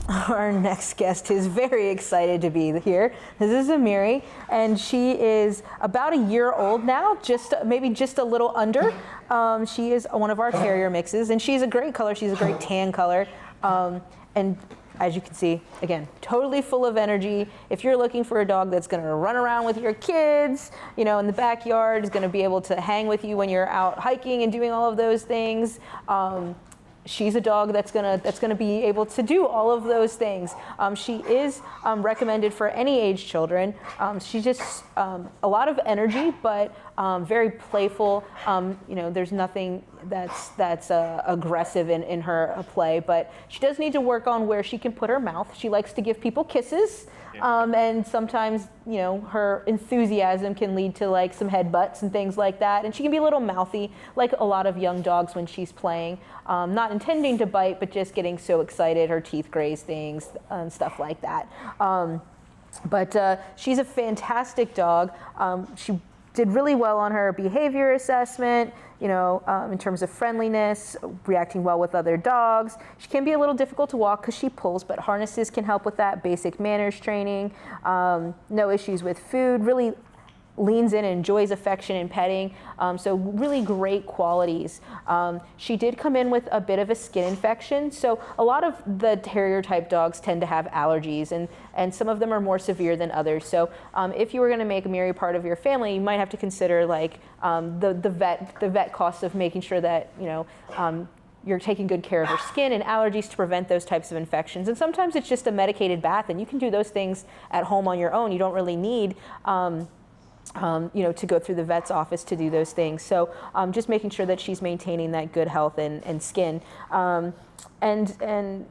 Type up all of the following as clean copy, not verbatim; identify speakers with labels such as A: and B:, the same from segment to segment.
A: Our next guest is very excited to be here. This is Amiri, and she is about a year old now, maybe just a little under. She is one of our Terrier mixes, and she's a great color. She's a great tan color, and as you can see, again, totally full of energy. If you're looking for a dog that's going to run around with your kids, in the backyard, is going to be able to hang with you when you're out hiking and doing all of those things. She's a dog that's gonna be able to do all of those things. She is recommended for any age children. She's just a lot of energy, but very playful. There's nothing that's aggressive in her play, but she does need to work on where she can put her mouth. She likes to give people kisses, and sometimes her enthusiasm can lead to like some headbutts and things like that. And she can be a little mouthy, like a lot of young dogs when she's playing. Not intending to bite, but just getting so excited, her teeth graze things and stuff like that. But she's a fantastic dog. She did really well on her behavior assessment, in terms of friendliness, reacting well with other dogs. She can be a little difficult to walk because she pulls, but harnesses can help with that, basic manners training, no issues with food, really leans in and enjoys affection and petting, so really great qualities. She did come in with a bit of a skin infection, so a lot of the Terrier type dogs tend to have allergies, and some of them are more severe than others. So if you were going to make Amiri part of your family, you might have to consider like the vet costs of making sure that you're taking good care of her skin and allergies to prevent those types of infections. And sometimes it's just a medicated bath, and you can do those things at home on your own. You don't really need to go through the vet's office to do those things. So just making sure that she's maintaining that good health and skin. And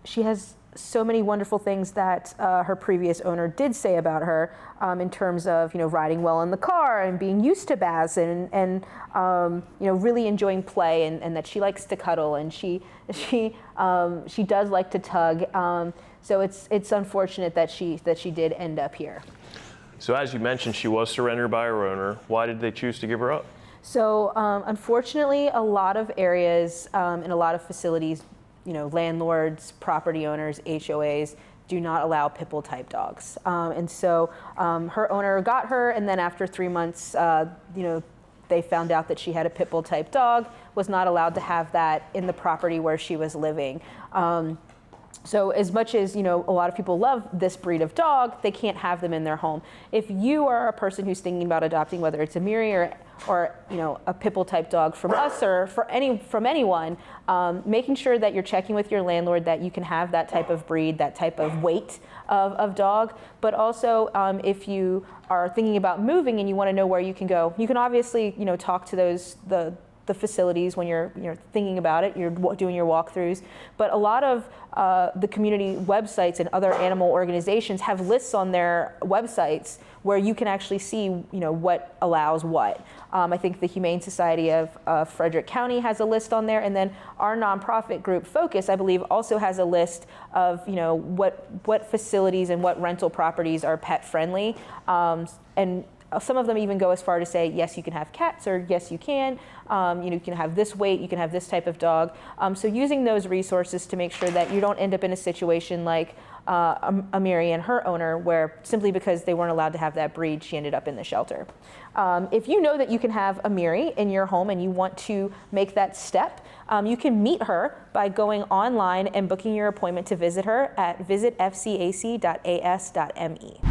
A: she has so many wonderful things that her previous owner did say about her in terms of, riding well in the car and being used to baths and really enjoying play, and that she likes to cuddle, and she does like to tug. So it's unfortunate that she did end up here.
B: So as you mentioned, she was surrendered by her owner. Why did they choose to give her up?
A: So unfortunately, a lot of areas and a lot of facilities, landlords, property owners, HOAs, do not allow pit bull type dogs. And so her owner got her, and then after 3 months, they found out that she had a pit bull type dog, was not allowed to have that in the property where she was living. So as much as, a lot of people love this breed of dog, they can't have them in their home. If you are a person who's thinking about adopting, whether it's a Amiri or a pit bull type dog from us or from anyone, making sure that you're checking with your landlord that you can have that type of breed, that type of weight of dog. But also, if you are thinking about moving and you want to know where you can go, you can obviously, talk to the facilities when you're thinking about it, you're doing your walkthroughs. But a lot of the community websites and other animal organizations have lists on their websites where you can actually see what allows what. I think the Humane Society of Frederick County has a list on there, and then our nonprofit group Focus, I believe, also has a list of what facilities and what rental properties are pet friendly, and some of them even go as far to say, yes, you can have cats, or yes, you can. You can have this weight, you can have this type of dog. So using those resources to make sure that you don't end up in a situation like Amiri and her owner, where simply because they weren't allowed to have that breed, she ended up in the shelter. If you know that you can have Amiri in your home and you want to make that step, you can meet her by going online and booking your appointment to visit her at visitfcac.as.me.